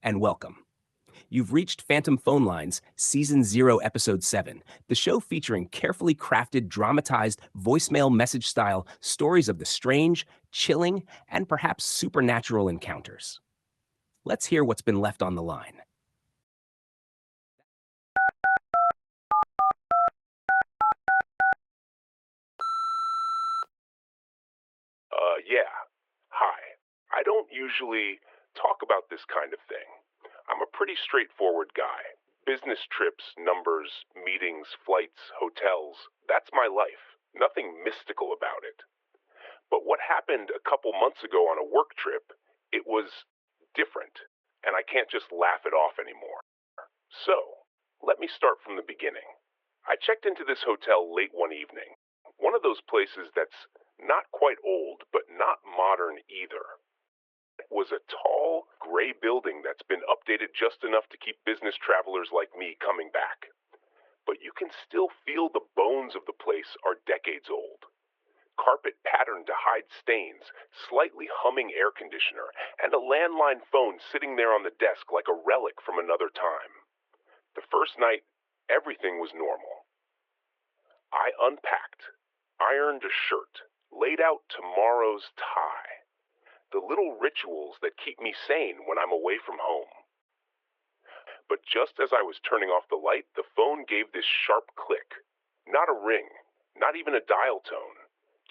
and welcome. You've reached Phantom Phone Lines, Season 0, Episode 7, the show featuring carefully crafted, dramatized, voicemail message style stories of the strange, chilling, and perhaps supernatural encounters. Let's hear what's been left on the line. Yeah. Hi. I don't usually talk about this kind of thing. I'm a pretty straightforward guy. Business trips, numbers, meetings, flights, hotels, that's my life. Nothing mystical about it. But what happened a couple months ago on a work trip, it was different, and I can't just laugh it off anymore. So, let me start from the beginning. I checked into this hotel late one evening. One of those places that's not quite old, but not modern either. It was a tall, gray building that's been updated just enough to keep business travelers like me coming back. But you can still feel the bones of the place are decades old. Carpet patterned to hide stains, slightly humming air conditioner, and a landline phone sitting there on the desk like a relic from another time. The first night, everything was normal. I unpacked, ironed a shirt, laid out tomorrow's tie. The little rituals that keep me sane when I'm away from home. But just as I was turning off the light, the phone gave this sharp click. Not a ring, not even a dial tone.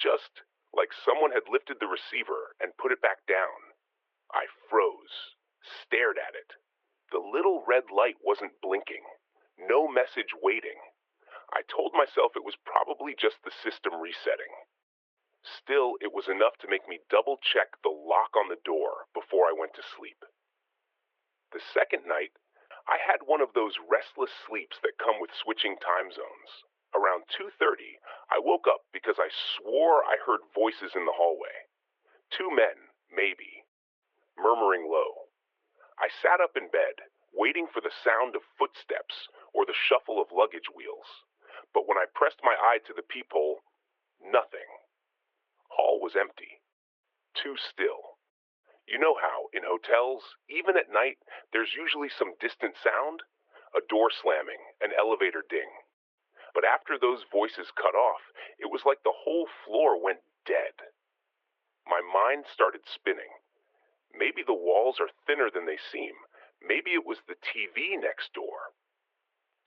Just like someone had lifted the receiver and put it back down. I froze, stared at it. The little red light wasn't blinking. No message waiting. I told myself it was probably just the system resetting. Still, it was enough to make me double-check the lock on the door before I went to sleep. The second night, I had one of those restless sleeps that come with switching time zones. Around 2:30, I woke up because I swore I heard voices in the hallway. Two men, maybe, murmuring low. I sat up in bed, waiting for the sound of footsteps or the shuffle of luggage wheels. But when I pressed my eye to the peephole, nothing. Hall was empty. Too still. You know how, in hotels, even at night, there's usually some distant sound? A door slamming, an elevator ding. But after those voices cut off, it was like the whole floor went dead. My mind started spinning. Maybe the walls are thinner than they seem. Maybe it was the TV next door.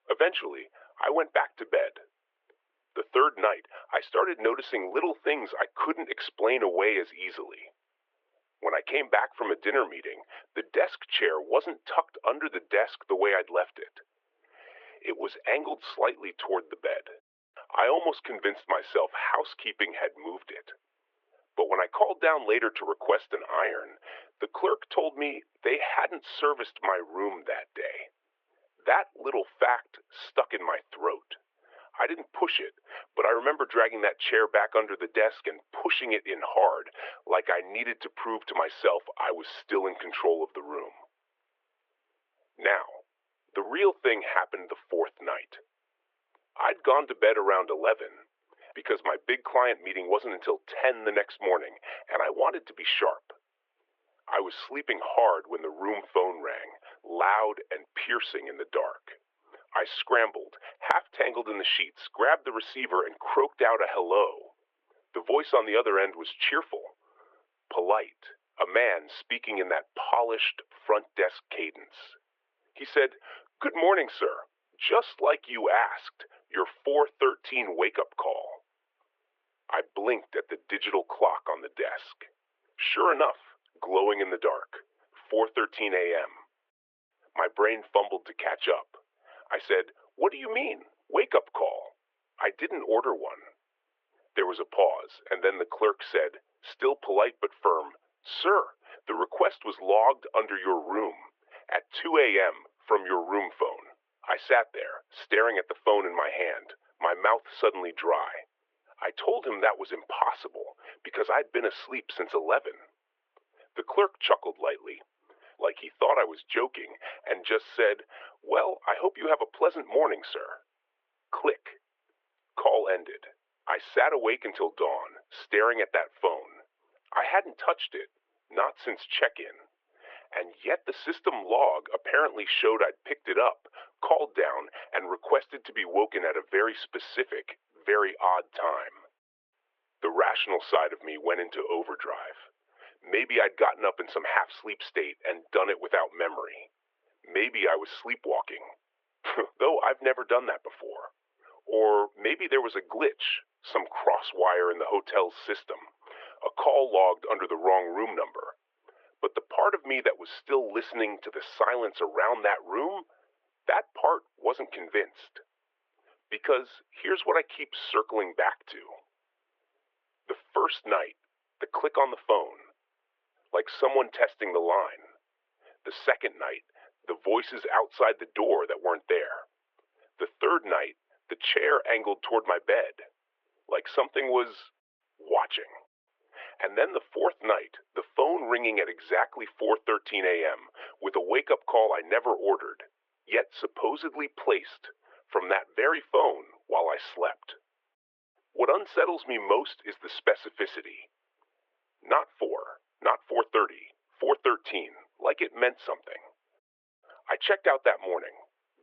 Eventually, I went back to bed. The third night, I started noticing little things I couldn't explain away as easily. When I came back from a dinner meeting, the desk chair wasn't tucked under the desk the way I'd left it. It was angled slightly toward the bed. I almost convinced myself housekeeping had moved it. But when I called down later to request an iron, the clerk told me they hadn't serviced my room that day. That little fact stuck in my throat. I didn't push it, but I remember dragging that chair back under the desk and pushing it in hard, like I needed to prove to myself I was still in control of the room. Now, the real thing happened the fourth night. I'd gone to bed around 11, because my big client meeting wasn't until 10 the next morning, and I wanted to be sharp. I was sleeping hard when the room phone rang, loud and piercing in the dark. I scrambled, half tangled in the sheets, grabbed the receiver, and croaked out a hello. The voice on the other end was cheerful, polite, a man speaking in that polished front desk cadence. He said, "Good morning, sir. Just like you asked, your 4:13 wake-up call." I blinked at the digital clock on the desk. Sure enough, glowing in the dark, 4:13 a.m. My brain fumbled to catch up. I said, "What do you mean, wake-up call? I didn't order one." There was a pause, and then the clerk said, still polite but firm, "Sir, the request was logged under your room at 2 a.m. from your room phone." I sat there, staring at the phone in my hand, my mouth suddenly dry. I told him that was impossible, because I'd been asleep since 11. The clerk chuckled lightly, like he thought I was joking, and just said, "Well, I hope you have a pleasant morning, sir." Click. Call ended. I sat awake until dawn, staring at that phone. I hadn't touched it, not since check-in. And yet the system log apparently showed I'd picked it up, called down, and requested to be woken at a very specific, very odd time. The rational side of me went into overdrive. Maybe I'd gotten up in some half-sleep state and done it without memory. Maybe I was sleepwalking, though I've never done that before. Or maybe there was a glitch, some crosswire in the hotel's system, a call logged under the wrong room number. But the part of me that was still listening to the silence around that room, that part wasn't convinced. Because here's what I keep circling back to. The first night, the click on the phone, like someone testing the line. The second night, the voices outside the door that weren't there. The third night, the chair angled toward my bed, like something was watching. And then the fourth night, the phone ringing at exactly 4:13 a.m. with a wake-up call I never ordered, yet supposedly placed from that very phone while I slept. What unsettles me most is the specificity. Not 4, not 4:30, 4:13, like it meant something. I checked out that morning,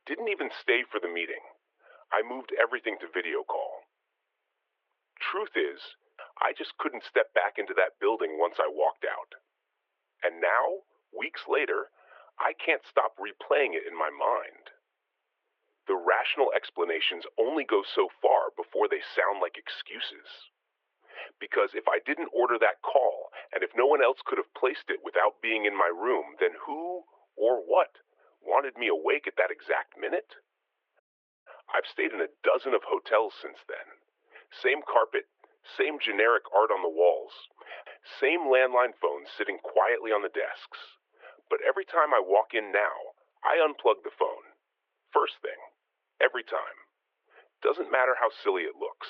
didn't even stay for the meeting. I moved everything to video call. Truth is, I just couldn't step back into that building once I walked out. And now, weeks later, I can't stop replaying it in my mind. The rational explanations only go so far before they sound like excuses. Because if I didn't order that call, and if no one else could have placed it without being in my room, then who or what wanted me awake at that exact minute? I've stayed in a dozen of hotels since then. Same carpet, same generic art on the walls, same landline phones sitting quietly on the desks. But every time I walk in now, I unplug the phone. First thing. Every time. Doesn't matter how silly it looks.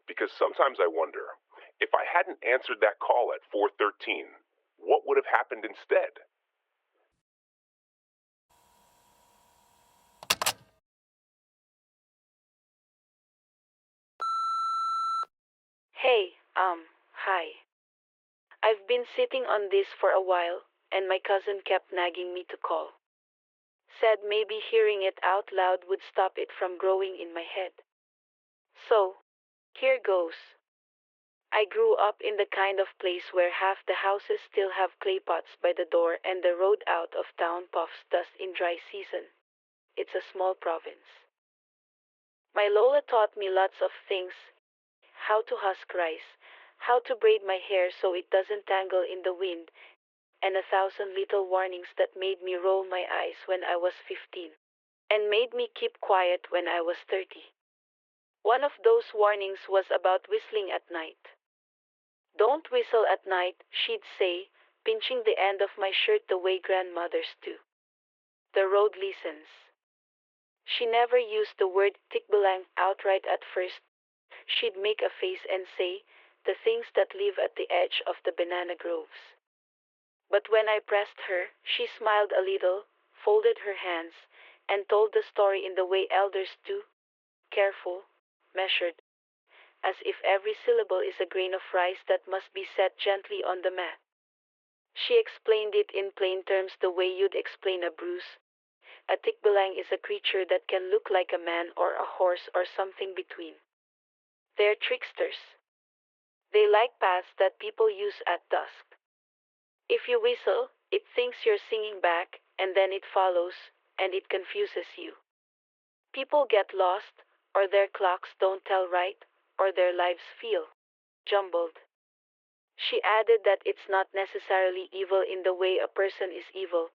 Because sometimes I wonder, if I hadn't answered that call at 4:13, what would have happened instead? Hey, hi. I've been sitting on this for a while, and my cousin kept nagging me to call. Said maybe hearing it out loud would stop it from growing in my head. So, here goes. I grew up in the kind of place where half the houses still have clay pots by the door and the road out of town puffs dust in dry season. It's a small province. My Lola taught me lots of things: how to husk rice, how to braid my hair so it doesn't tangle in the wind, and 1,000 little warnings that made me roll my eyes when I was 15, and made me keep quiet when I was 30. One of those warnings was about whistling at night. Don't whistle at night, she'd say, pinching the end of my shirt the way grandmothers do. The road listens. She never used the word tikbalang outright at first. She'd make a face and say, the things that live at the edge of the banana groves. But when I pressed her, she smiled a little, folded her hands, and told the story in the way elders do: careful, measured, as if every syllable is a grain of rice that must be set gently on the mat. She explained it in plain terms the way you'd explain a bruise. A tikbalang is a creature that can look like a man or a horse or something between. They're tricksters. They like paths that people use at dusk. If you whistle, it thinks you're singing back, and then it follows, and it confuses you. People get lost, or their clocks don't tell right, or their lives feel jumbled. She added that it's not necessarily evil in the way a person is evil,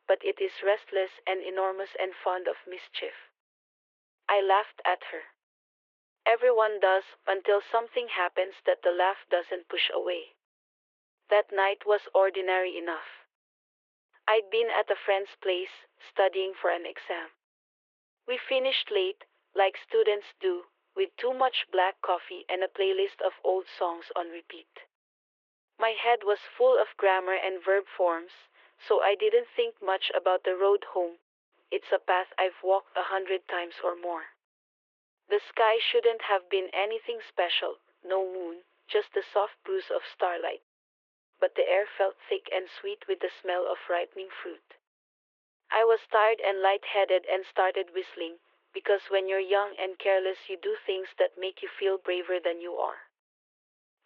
but it is restless and enormous and fond of mischief. I laughed at her. Everyone does, until something happens that the laugh doesn't push away. That night was ordinary enough. I'd been at a friend's place, studying for an exam. We finished late, like students do, with too much black coffee and a playlist of old songs on repeat. My head was full of grammar and verb forms, so I didn't think much about the road home. It's a path I've walked 100 times or more. The sky shouldn't have been anything special, no moon, just the soft bruise of starlight. but the air felt thick and sweet with the smell of ripening fruit. I was tired and lightheaded and started whistling, because when you're young and careless, you do things that make you feel braver than you are.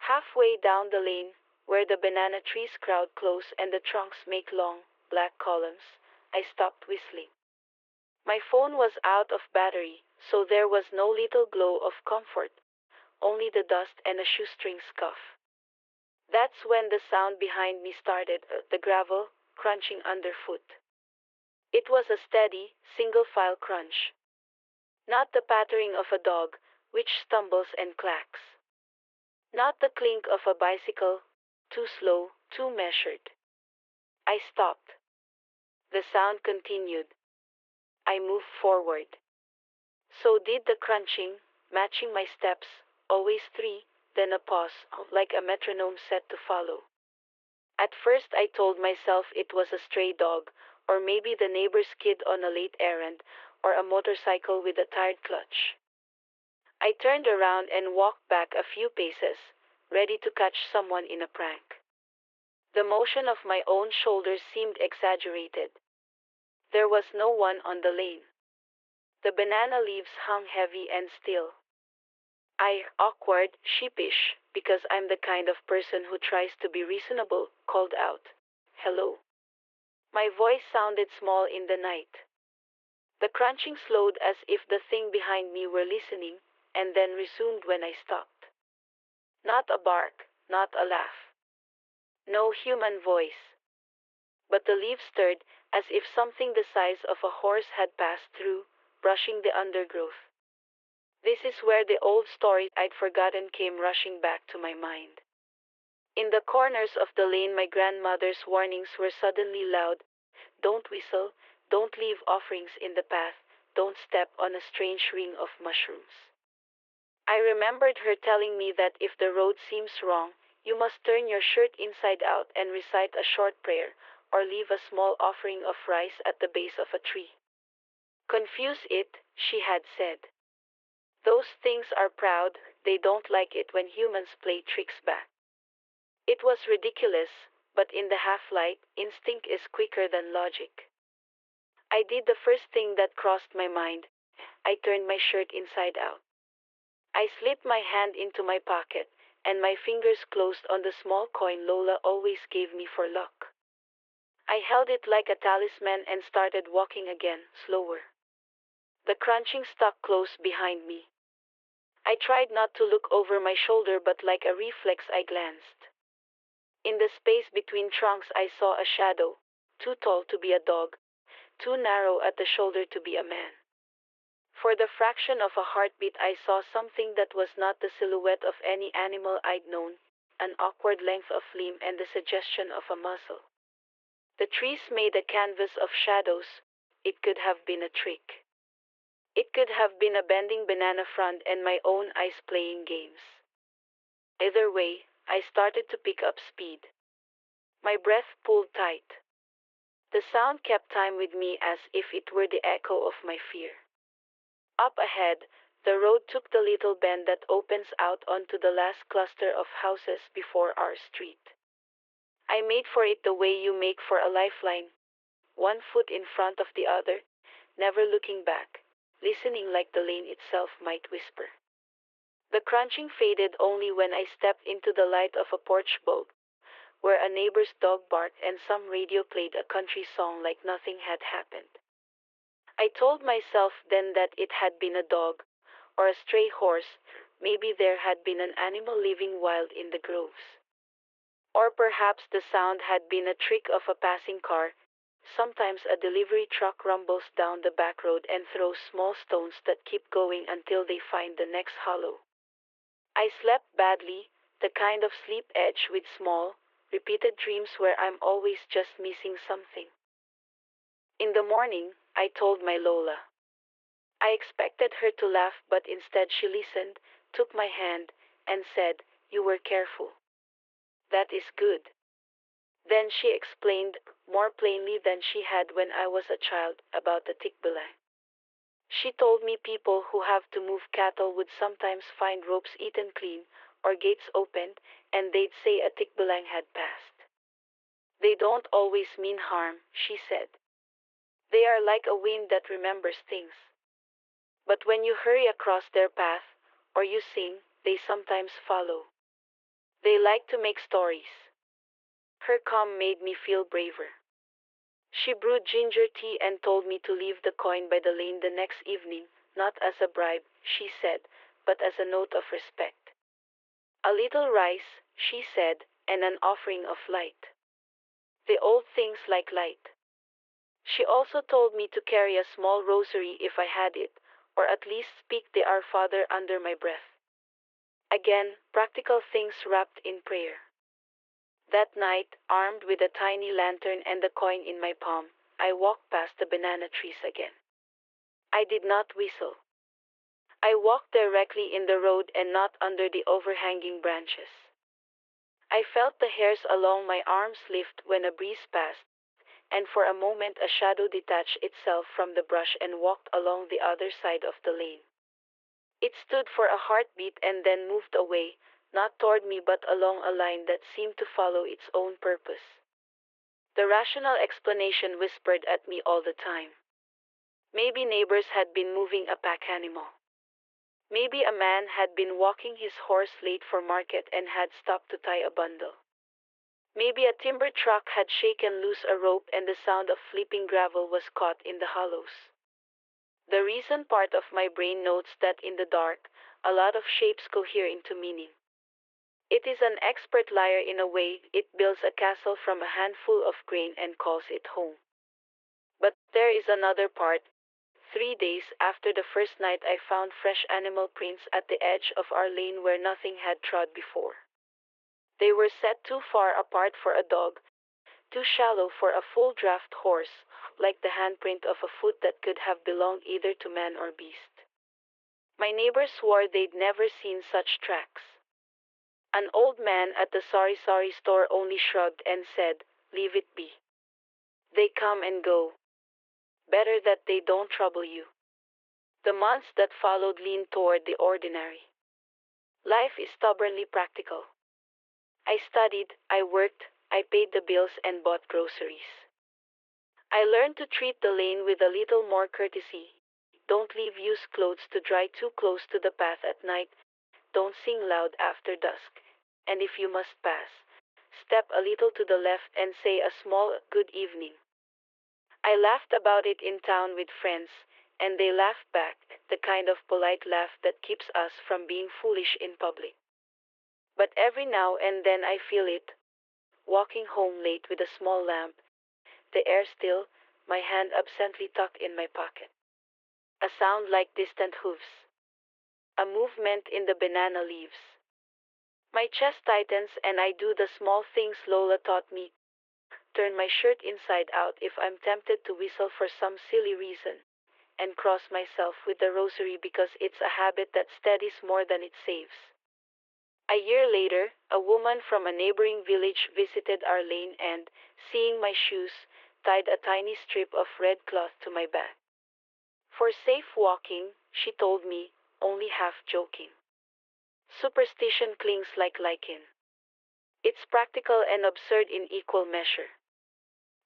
Halfway down the lane, where the banana trees crowd close and the trunks make long, black columns, I stopped whistling. My phone was out of battery, so there was no little glow of comfort, only the dust and a shoestring scuff. That's when the sound behind me started, the gravel crunching underfoot. It was a steady, single file crunch, not the pattering of a dog, which stumbles and clacks. Not the clink of a bicycle, too slow, too measured. I stopped. The sound continued. I moved forward. So did the crunching, matching my steps, always three, then a pause, like a metronome set to follow. At first I told myself it was a stray dog, or maybe the neighbor's kid on a late errand, or a motorcycle with a tired clutch. I turned around and walked back a few paces, ready to catch someone in a prank. The motion of my own shoulders seemed exaggerated. There was no one on the lane. The banana leaves hung heavy and still. I, awkward, sheepish, because I'm the kind of person who tries to be reasonable, called out, "Hello." My voice sounded small in the night. The crunching slowed as if the thing behind me were listening, and then resumed when I stopped. Not a bark, not a laugh. No human voice. But the leaves stirred, as if something the size of a horse had passed through, brushing the undergrowth. This is where the old story I'd forgotten came rushing back to my mind. In the corners of the lane, my grandmother's warnings were suddenly loud. Don't whistle, don't leave offerings in the path, don't step on a strange ring of mushrooms. I remembered her telling me that if the road seems wrong, you must turn your shirt inside out and recite a short prayer, or leave a small offering of rice at the base of a tree. Confuse it, she had said. Those things are proud, they don't like it when humans play tricks back. It was ridiculous, but in the half-light, instinct is quicker than logic. I did the first thing that crossed my mind. I turned my shirt inside out. I slipped my hand into my pocket, and my fingers closed on the small coin Lola always gave me for luck. I held it like a talisman and started walking again, slower. The crunching stuck close behind me. I tried not to look over my shoulder, but like a reflex I glanced. In the space between trunks I saw a shadow, too tall to be a dog, too narrow at the shoulder to be a man. For the fraction of a heartbeat I saw something that was not the silhouette of any animal I'd known, an awkward length of limb and the suggestion of a muzzle. The trees made a canvas of shadows. It could have been a trick. It could have been a bending banana front and my own eyes playing games. Either way, I started to pick up speed. My breath pulled tight. The sound kept time with me as if it were the echo of my fear. Up ahead, the road took the little bend that opens out onto the last cluster of houses before our street. I made for it the way you make for a lifeline, one foot in front of the other, never looking back, listening like the lane itself might whisper. The crunching faded only when I stepped into the light of a porch bulb, where a neighbor's dog barked and some radio played a country song like nothing had happened. I told myself then that it had been a dog, or a stray horse, maybe there had been an animal living wild in the groves. Or perhaps the sound had been a trick of a passing car. Sometimes a delivery truck rumbles down the back road and throws small stones that keep going until they find the next hollow. I slept badly, the kind of sleep edge with small, repeated dreams where I'm always just missing something. In the morning, I told my Lola. I expected her to laugh, but instead she listened, took my hand, and said, "You were careful. That is good." Then she explained, more plainly than she had when I was a child, about the tikbalang. She told me people who have to move cattle would sometimes find ropes eaten clean, or gates opened, and they'd say a tikbalang had passed. They don't always mean harm, she said. They are like a wind that remembers things. But when you hurry across their path, or you sing, they sometimes follow. They like to make stories. Her calm made me feel braver. She brewed ginger tea and told me to leave the coin by the lane the next evening, not as a bribe, she said, but as a note of respect. A little rice, she said, and an offering of light. The old things like light. She also told me to carry a small rosary if I had it, or at least speak the Our Father under my breath. Again, practical things wrapped in prayer. That night, armed with a tiny lantern and the coin in my palm, I walked past the banana trees again. I did not whistle. I walked directly in the road and not under the overhanging branches. I felt the hairs along my arms lift when a breeze passed, and for a moment a shadow detached itself from the brush and walked along the other side of the lane. It stood for a heartbeat and then moved away, not toward me but along a line that seemed to follow its own purpose. The rational explanation whispered at me all the time. Maybe neighbors had been moving a pack animal. Maybe a man had been walking his horse late for market and had stopped to tie a bundle. Maybe a timber truck had shaken loose a rope and the sound of flipping gravel was caught in the hollows. The reason part of my brain notes that in the dark, a lot of shapes cohere into meaning. It is an expert liar in a way, it builds a castle from a handful of grain and calls it home. But there is another part. 3 days after the first night I found fresh animal prints at the edge of our lane where nothing had trod before. They were set too far apart for a dog, too shallow for a full draft horse, like the handprint of a foot that could have belonged either to man or beast. My neighbors swore they'd never seen such tracks. An old man at the sorry store only shrugged and said, "Leave it be. They come and go. Better that they don't trouble you." The months that followed leaned toward the ordinary. Life is stubbornly practical. I studied, I worked, I paid the bills and bought groceries. I learned to treat the lane with a little more courtesy. Don't leave used clothes to dry too close to the path at night. Don't sing loud after dusk. And if you must pass, step a little to the left and say a small good evening. I laughed about it in town with friends, and they laughed back, the kind of polite laugh that keeps us from being foolish in public. But every now and then I feel it, walking home late with a small lamp, the air still, my hand absently tucked in my pocket. A sound like distant hoofs. A movement in the banana leaves. My chest tightens and I do the small things Lola taught me. Turn my shirt inside out if I'm tempted to whistle for some silly reason, and cross myself with the rosary because it's a habit that steadies more than it saves. A year later, a woman from a neighboring village visited our lane and, seeing my shoes, tied a tiny strip of red cloth to my back. For safe walking, she told me, only half joking. Superstition clings like lichen. It's practical and absurd in equal measure.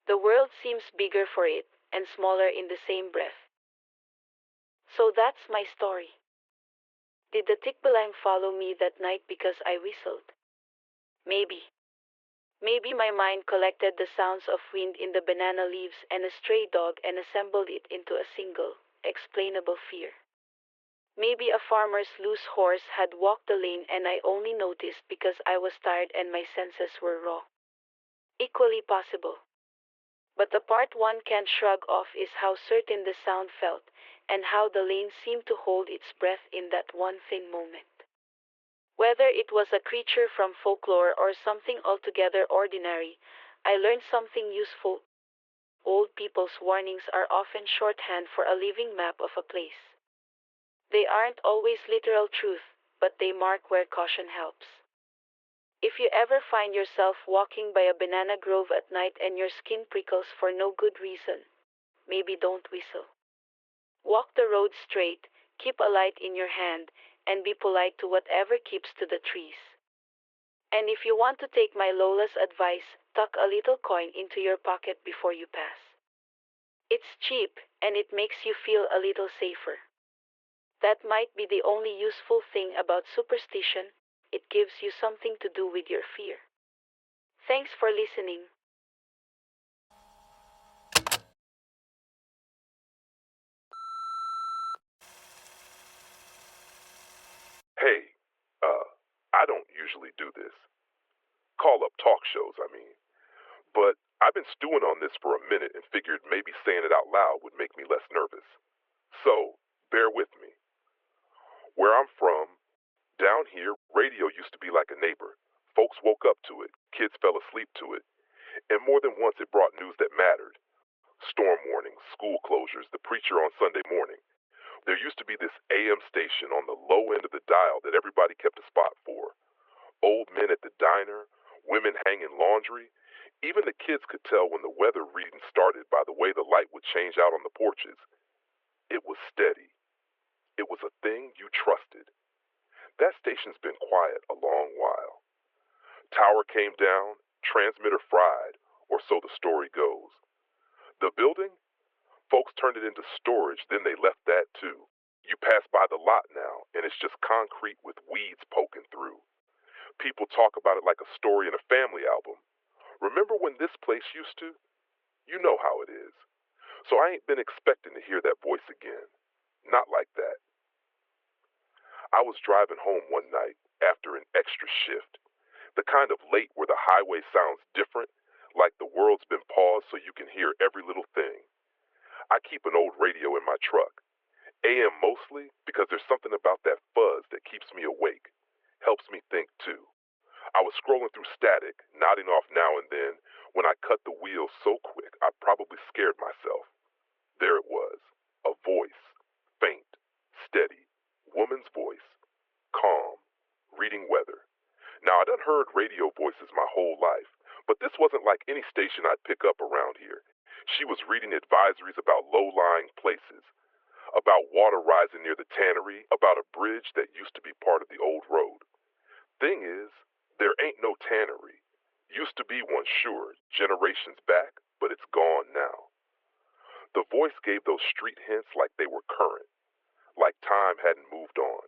The world seems bigger for it, and smaller in the same breath. So that's my story. Did the tikbalang follow me that night because I whistled? Maybe. Maybe my mind collected the sounds of wind in the banana leaves and a stray dog and assembled it into a single, explainable fear. Maybe a farmer's loose horse had walked the lane and I only noticed because I was tired and my senses were raw. Equally possible. But the part one can't shrug off is how certain the sound felt, and how the lane seemed to hold its breath in that one thin moment. Whether it was a creature from folklore or something altogether ordinary, I learned something useful. Old people's warnings are often shorthand for a living map of a place. They aren't always literal truth, but they mark where caution helps. If you ever find yourself walking by a banana grove at night and your skin prickles for no good reason, maybe don't whistle. Walk the road straight, keep a light in your hand, and be polite to whatever keeps to the trees. And if you want to take my Lola's advice, Tuck a little coin into your pocket before you pass. It's cheap, and it makes you feel a little safer. That might be the only useful thing about superstition. It gives you something to do with your fear. Thanks for listening. Hey, I don't usually do this. Call up talk shows, I mean. But I've been stewing on this for a minute and figured maybe saying it out loud would make me less nervous. So, bear with me. Where I'm from, down here, radio used to be like a neighbor. Folks woke up to it, kids fell asleep to it, and more than once it brought news that mattered. Storm warnings, school closures, the preacher on Sunday morning. There used to be this AM station on the low end of the dial that everybody kept a spot for. Old men at the diner, women hanging laundry. Even the kids could tell when the weather reading started by the way the light would change out on the porches. It was steady. It was a thing you trusted. That station's been quiet a long while. Tower came down, transmitter fried, or so the story goes. The building? Folks turned it into storage, then they left that too. You pass by the lot now, and it's just concrete with weeds poking through. People talk about it like a story in a family album. Remember when this place used to? You know how it is. So I ain't been expecting to hear that voice again. Not like that. I was driving home one night after an extra shift. The kind of late where the highway sounds different, like the world's been paused so you can hear every little thing. I keep an old radio in my truck. AM mostly because there's something about that fuzz that keeps me awake. Helps me think too. I was scrolling through static, nodding off now and then, when I cut the wheel so quick I probably scared myself. There it was, a voice, faint, steady, woman's voice, calm, reading weather. Now, I done heard radio voices my whole life, but this wasn't like any station I'd pick up around here. She was reading advisories about low-lying places, about water rising near the tannery, about a bridge that used to be part of the old road. Thing is, there ain't no tannery. Used to be one, sure, generations back, but it's gone now. The voice gave those street hints like they were current, like time hadn't moved on.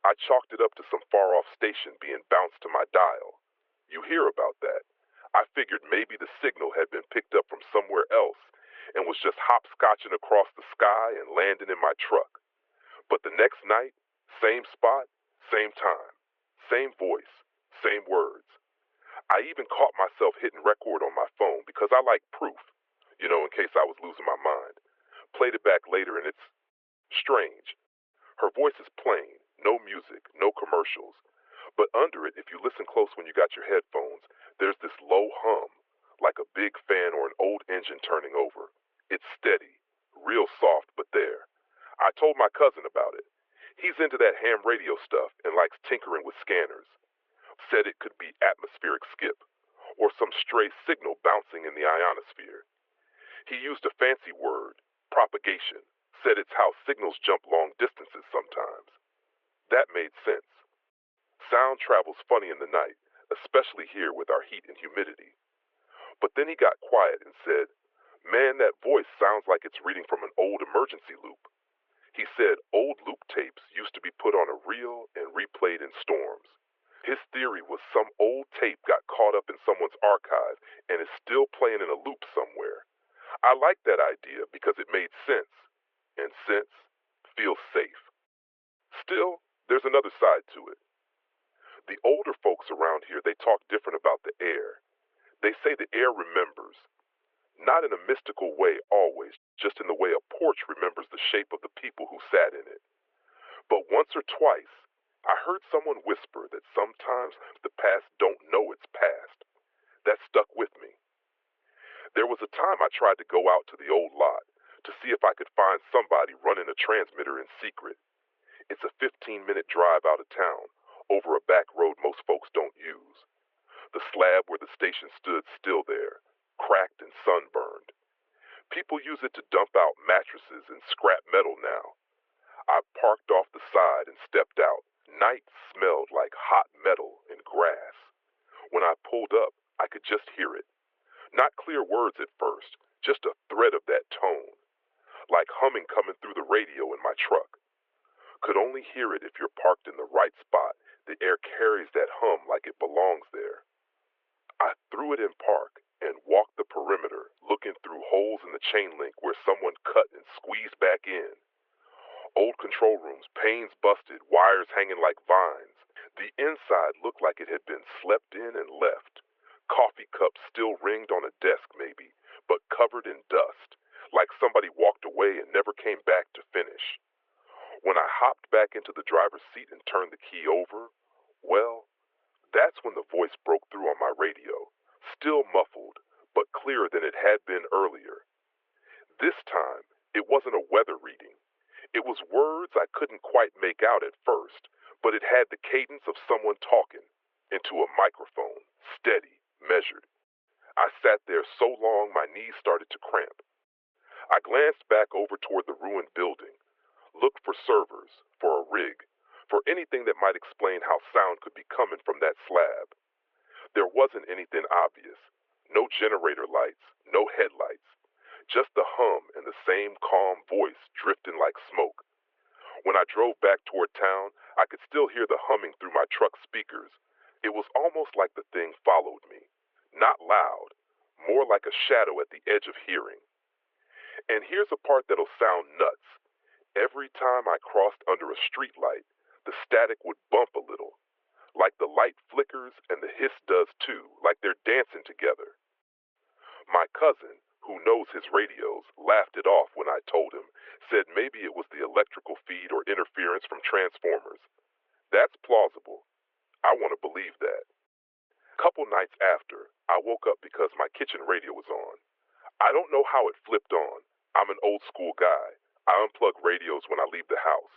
I chalked it up to some far-off station being bounced to my dial. You hear about that. I figured maybe the signal had been picked up from somewhere else and was just hopscotching across the sky and landing in my truck. But the next night, same spot, same time, same voice, same words. I even caught myself hitting record on my phone because I like proof, in case I was losing my mind. Played it back later and it's strange. Her voice is plain, no music, no commercials. But under it, if you listen close when you got your headphones, there's this low hum, like a big fan or an old engine turning over. It's steady, real soft, but there. I told my cousin about it. He's into that ham radio stuff and likes tinkering with scanners. Said it could be atmospheric skip, or some stray signal bouncing in the ionosphere. He used a fancy word, propagation. Said it's how signals jump long distances sometimes. That made sense. Sound travels funny in the night, especially here with our heat and humidity. But then he got quiet and said, "Man, that voice sounds like it's reading from an old emergency loop." He said old loop tapes used to be put on a reel and replayed in storms. His theory was some old tape got caught up in someone's archive and is still playing in a loop somewhere. I liked that idea because it made sense. And sense feels safe. Still, there's another side to it. The older folks around here, they talk different about the air. They say the air remembers. Not in a mystical way always, just in the way a porch remembers the shape of the people who sat in it. But once or twice, I heard someone whisper that sometimes the past don't know it's past. That stuck with me. There was a time I tried to go out to the old lot to see if I could find somebody running a transmitter in secret. It's a 15-minute drive out of town, over a back road most folks don't use. The slab where the station stood still there, cracked and sunburned. People use it to dump out mattresses and scrap metal now. I parked off the side and stepped out. Night smelled like hot metal and grass. When I pulled up, I could just hear it. Not clear words at first, just a thread of that tone, like humming coming through the radio in my truck. Could only hear it if you're parked in the right spot. The air carries that hum like it belongs there. I threw it in park and walked the perimeter, looking through holes in the chain link where someone cut and squeezed back in. Old control rooms, panes busted, wires hanging like vines. The inside looked like it had been slept in and left. Coffee cups still ringed on a desk maybe, but covered in dust, like somebody walked away and never came back to finish. When I hopped back into the driver's seat and turned the key over, well, that's when the voice broke through on my radio, still muffled, but clearer than it had been earlier. This time, it wasn't a weather reading. It was words I couldn't quite make out at first, but it had the cadence of someone talking into a microphone, steady, measured. I sat there so long my knees started to cramp. I glanced back over toward the ruined building, looked for servers, for a rig, for anything that might explain how sound could be coming from that slab. There wasn't anything obvious. No generator lights, no headlights. Just the hum and the same calm voice drifting like smoke. When I drove back toward town, I could still hear the humming through my truck's speakers. It was almost like the thing followed me. Not loud, more like a shadow at the edge of hearing. And here's a part that'll sound nuts. Every time I crossed under a street light, the static would bump a little. Like the light flickers and the hiss does too, like they're dancing together. My cousin, who knows his radios, laughed it off when I told him, said maybe it was the electrical feed or interference from transformers. That's plausible. I want to believe that. Couple nights after, I woke up because my kitchen radio was on. I don't know how it flipped on. I'm an old school guy. I unplug radios when I leave the house.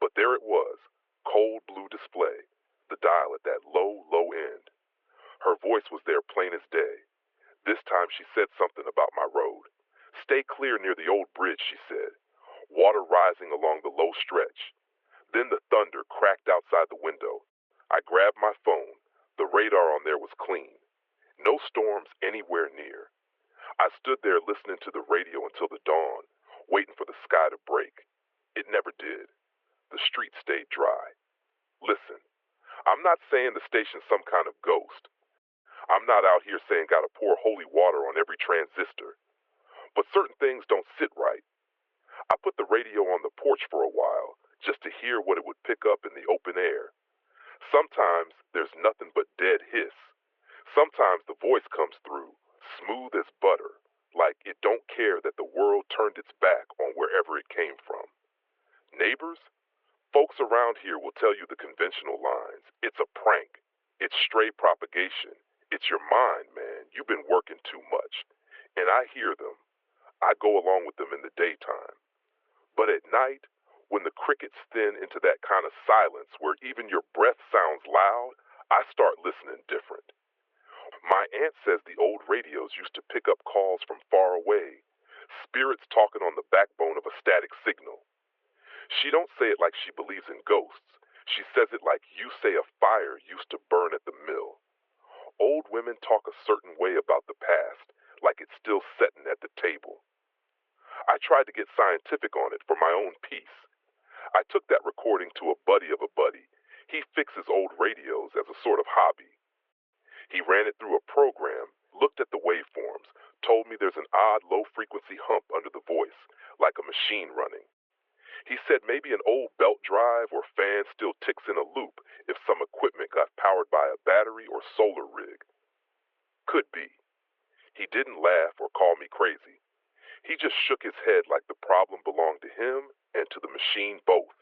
But there it was, cold blue display, the dial at that low, low end. Her voice was there plain as day. This time she said something about my road. Stay clear near the old bridge, she said. Water rising along the low stretch. Then the thunder cracked outside the window. I grabbed my phone. The radar on there was clean. No storms anywhere near. I stood there listening to the radio until the dawn, waiting for the sky to break. It never did. The street stayed dry. Listen, I'm not saying the station's some kind of ghost. I'm not out here saying gotta pour holy water on every transistor. But certain things don't sit right. I put the radio on the porch for a while, just to hear what it would pick up in the open air. Sometimes there's nothing but dead hiss. Sometimes the voice comes through, smooth as butter, like it don't care that the world turned its back on wherever it came from. Neighbors? Folks around here will tell you the conventional lines. It's a prank. It's stray propagation. It's your mind, man. You've been working too much. And I hear them. I go along with them in the daytime. But at night, when the crickets thin into that kind of silence where even your breath sounds loud, I start listening different. My aunt says the old radios used to pick up calls from far away, spirits talking on the backbone of a static signal. She don't say it like she believes in ghosts. She says it like you say a fire used to burn at the mill. Old women talk a certain way about the past, like it's still setting at the table. I tried to get scientific on it for my own peace. I took that recording to a buddy of a buddy. He fixes old radios as a sort of hobby. He ran it through a program, looked at the waveforms, told me there's an odd low-frequency hump under the voice, like a machine running. He said maybe an old belt drive or fan still ticks in a loop if some equipment got powered by a battery or solar rig. Could be. He didn't laugh or call me crazy. He just shook his head like the problem belonged to him and to the machine both.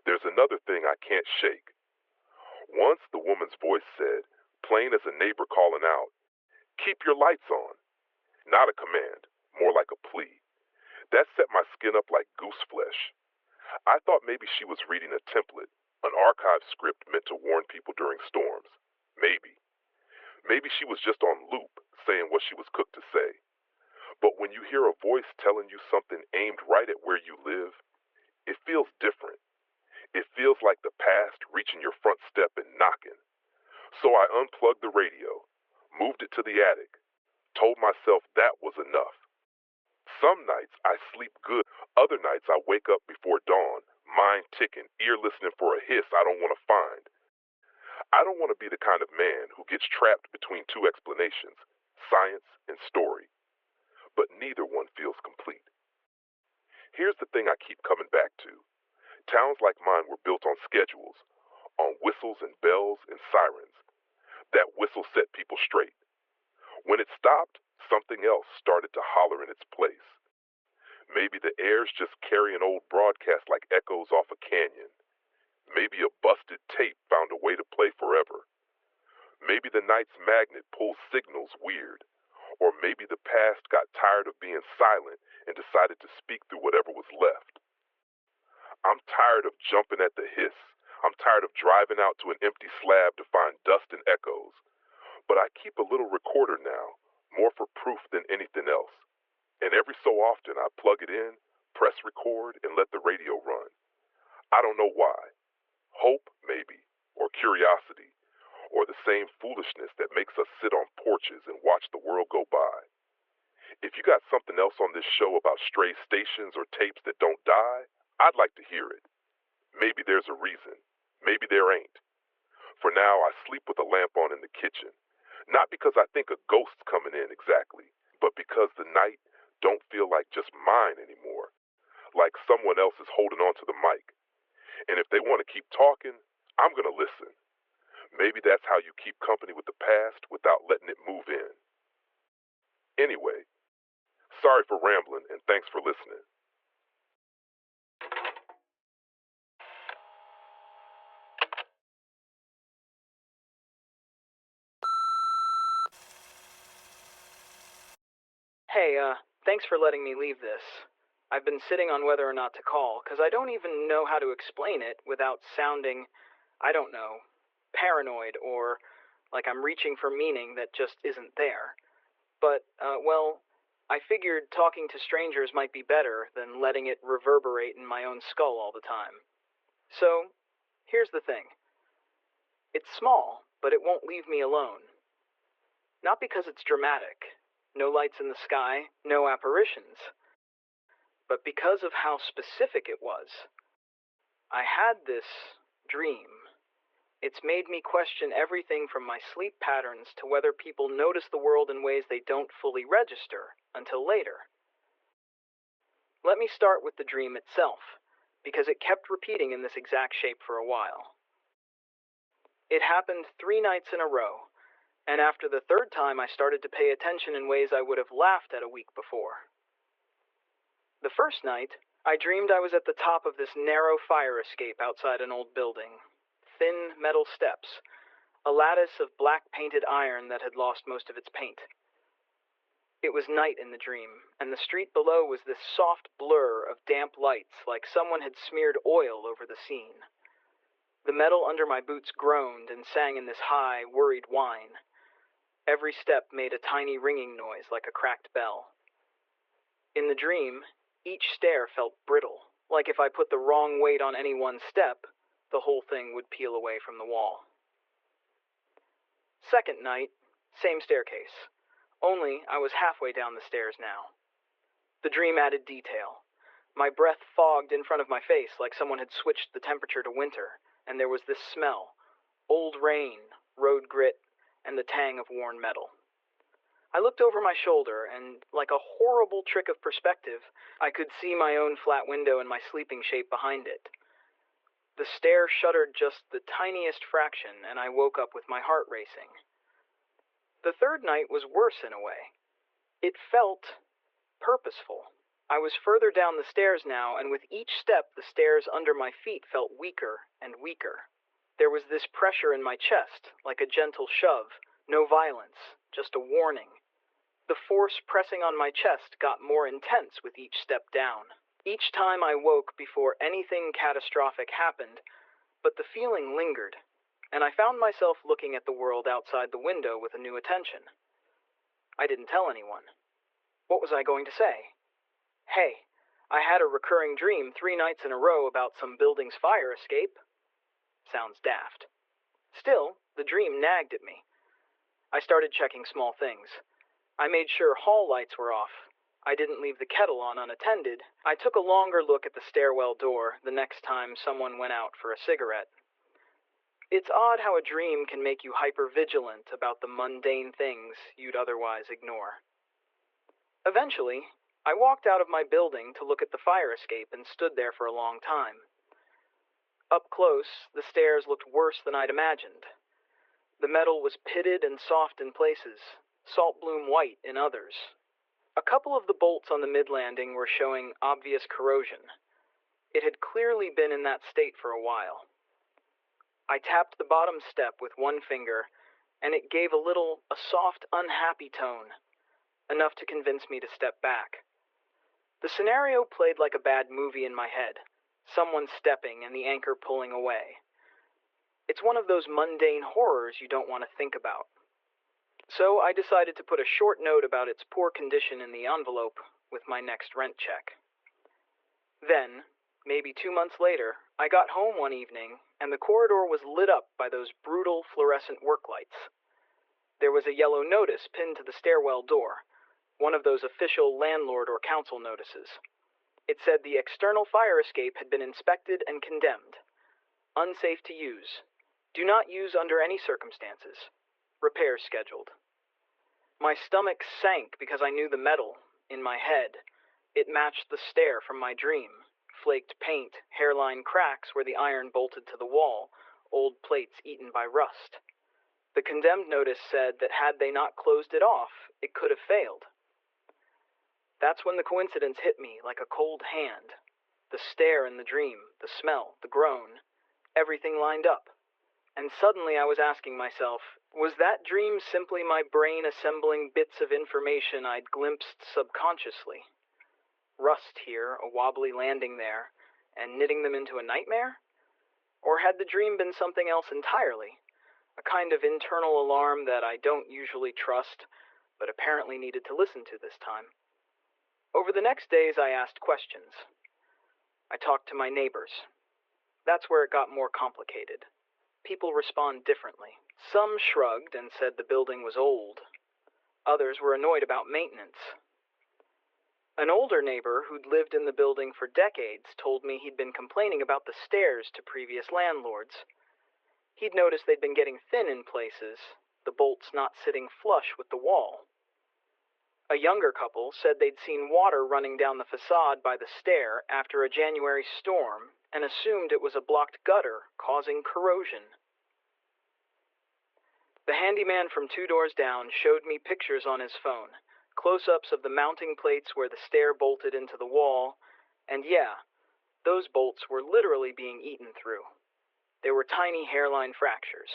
There's another thing I can't shake. Once the woman's voice said, plain as a neighbor calling out, "Keep your lights on." Not a command, more like a plea. That set my skin up like goose flesh. I thought maybe she was reading a template, an archive script meant to warn people during storms. Maybe. Maybe she was just on loop, saying what she was cooked to say. But when you hear a voice telling you something aimed right at where you live, it feels different. It feels like the past reaching your front step and knocking. So I unplugged the radio, moved it to the attic. told myself that was enough. Some nights I sleep good. Other nights I wake up before dawn, mind ticking, ear listening for a hiss I don't want to find. I don't want to be the kind of man who gets trapped between two explanations, science and story. But neither one feels complete. Here's the thing I keep coming back to. Towns like mine were built on schedules, on whistles and bells and sirens. That whistle set people straight. When it stopped, something else started to holler in its place. Maybe the airs just carry an old broadcast like echoes off a canyon. Maybe a busted tape found a way to play forever. Maybe the night's magnet pulls signals weird. Or maybe the past got tired of being silent and decided to speak through whatever was left. I'm tired of jumping at the hiss. I'm tired of driving out to an empty slab to find dust and echoes. But I keep a little recorder now, more for proof than anything else. And every so often I plug it in, press record, and let the radio run. I don't know why. Hope, maybe, or curiosity, or the same foolishness that makes us sit on porches and watch the world go by. If you got something else on this show about stray stations or tapes that don't die, I'd like to hear it. Maybe there's a reason. Maybe there ain't. For now, I sleep with a lamp on in the kitchen. Not because I think a ghost's coming in exactly, but because the night don't feel like just mine anymore. Like someone else is holding on to the mic. And if they want to keep talking, I'm going to listen. Maybe that's how you keep company with the past without letting it move in. Anyway, sorry for rambling and thanks for listening. Hey, thanks for letting me leave this. I've been sitting on whether or not to call, because I don't even know how to explain it without sounding, I don't know, paranoid or like I'm reaching for meaning that just isn't there. But, well, I figured talking to strangers might be better than letting it reverberate in my own skull all the time. So, here's the thing. It's small, but it won't leave me alone. Not because it's dramatic. No lights in the sky, no apparitions. But because of how specific it was. I had this dream. It's made me question everything from my sleep patterns to whether people notice the world in ways they don't fully register until later. Let me start with the dream itself, because it kept repeating in this exact shape for a while. It happened 3 nights in a row. And after the third time, I started to pay attention in ways I would have laughed at a week before. The first night, I dreamed I was at the top of this narrow fire escape outside an old building. Thin metal steps, a lattice of black painted iron that had lost most of its paint. It was night in the dream, and the street below was this soft blur of damp lights like someone had smeared oil over the scene. The metal under my boots groaned and sang in this high, worried whine. Every step made a tiny ringing noise like a cracked bell. In the dream, each stair felt brittle, like if I put the wrong weight on any one step, the whole thing would peel away from the wall. Second night, same staircase, only I was halfway down the stairs now. The dream added detail. My breath fogged in front of my face like someone had switched the temperature to winter, and there was this smell, old rain, road grit, and the tang of worn metal. I looked over my shoulder, and like a horrible trick of perspective, I could see my own flat window and my sleeping shape behind it. The stair shuddered just the tiniest fraction, and I woke up with my heart racing. The third night was worse in a way. It felt purposeful. I was further down the stairs now, and with each step, the stairs under my feet felt weaker and weaker. There was this pressure in my chest, like a gentle shove, no violence, just a warning. The force pressing on my chest got more intense with each step down. Each time I woke before anything catastrophic happened, but the feeling lingered, and I found myself looking at the world outside the window with a new attention. I didn't tell anyone. What was I going to say? Hey, I had a recurring dream 3 nights in a row about some building's fire escape. Sounds daft. Still, the dream nagged at me. I started checking small things. I made sure hall lights were off. I didn't leave the kettle on unattended. I took a longer look at the stairwell door the next time someone went out for a cigarette. It's odd how a dream can make you hyper-vigilant about the mundane things you'd otherwise ignore. Eventually, I walked out of my building to look at the fire escape and stood there for a long time. Up close, the stairs looked worse than I'd imagined. The metal was pitted and soft in places, salt bloom white in others. A couple of the bolts on the mid-landing were showing obvious corrosion. It had clearly been in that state for a while. I tapped the bottom step with one finger, and it gave a soft, unhappy tone, enough to convince me to step back. The scenario played like a bad movie in my head, someone stepping and the anchor pulling away. It's one of those mundane horrors you don't want to think about. So I decided to put a short note about its poor condition in the envelope with my next rent check. Then, maybe 2 months later, I got home one evening, and the corridor was lit up by those brutal fluorescent work lights. There was a yellow notice pinned to the stairwell door, one of those official landlord or council notices. It said the external fire escape had been inspected and condemned. Unsafe to use. Do not use under any circumstances. Repairs scheduled. My stomach sank because I knew the metal, in my head. It matched the stare from my dream. Flaked paint, hairline cracks where the iron bolted to the wall, old plates eaten by rust. The condemned notice said that had they not closed it off, it could have failed. That's when the coincidence hit me like a cold hand. The stare in the dream, the smell, the groan, everything lined up. And suddenly I was asking myself, was that dream simply my brain assembling bits of information I'd glimpsed subconsciously? Rust here, a wobbly landing there, and knitting them into a nightmare? Or had the dream been something else entirely? A kind of internal alarm that I don't usually trust, but apparently needed to listen to this time. Over the next days I asked questions. I talked to my neighbors. That's where it got more complicated. People respond differently. Some shrugged and said the building was old. Others were annoyed about maintenance. An older neighbor who'd lived in the building for decades told me he'd been complaining about the stairs to previous landlords. He'd noticed they'd been getting thin in places, the bolts not sitting flush with the wall. A younger couple said they'd seen water running down the facade by the stair after a January storm and assumed it was a blocked gutter causing corrosion. The handyman from 2 doors down showed me pictures on his phone, close-ups of the mounting plates where the stair bolted into the wall, and yeah, those bolts were literally being eaten through. There were tiny hairline fractures.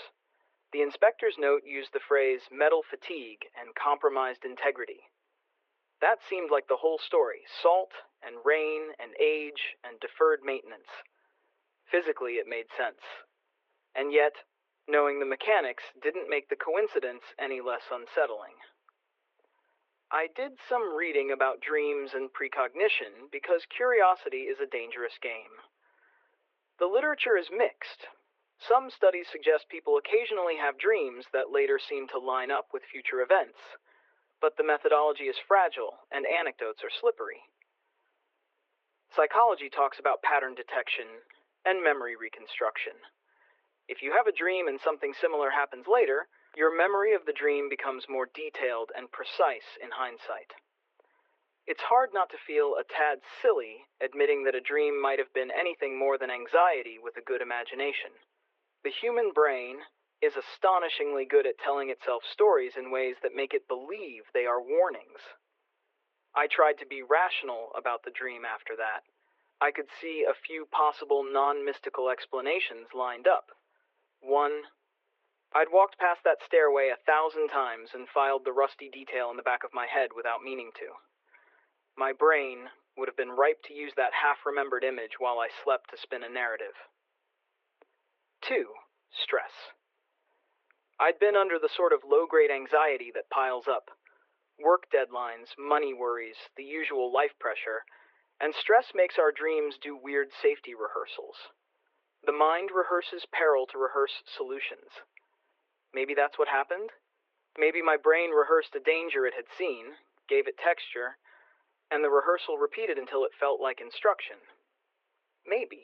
The inspector's note used the phrase metal fatigue and compromised integrity. That seemed like the whole story, salt and rain and age and deferred maintenance. Physically, it made sense. And yet, knowing the mechanics didn't make the coincidence any less unsettling. I did some reading about dreams and precognition because curiosity is a dangerous game. The literature is mixed. Some studies suggest people occasionally have dreams that later seem to line up with future events, but the methodology is fragile and anecdotes are slippery. Psychology talks about pattern detection and memory reconstruction. If you have a dream and something similar happens later, your memory of the dream becomes more detailed and precise in hindsight. It's hard not to feel a tad silly admitting that a dream might have been anything more than anxiety with a good imagination. The human brain is astonishingly good at telling itself stories in ways that make it believe they are warnings. I tried to be rational about the dream after that. I could see a few possible non-mystical explanations lined up. One, I'd walked past that stairway 1,000 times and filed the rusty detail in the back of my head without meaning to. My brain would have been ripe to use that half-remembered image while I slept to spin a narrative. 2, stress. I'd been under the sort of low-grade anxiety that piles up. Work deadlines, money worries, the usual life pressure, and stress makes our dreams do weird safety rehearsals. The mind rehearses peril to rehearse solutions. Maybe that's what happened? Maybe my brain rehearsed a danger it had seen, gave it texture, and the rehearsal repeated until it felt like instruction. Maybe.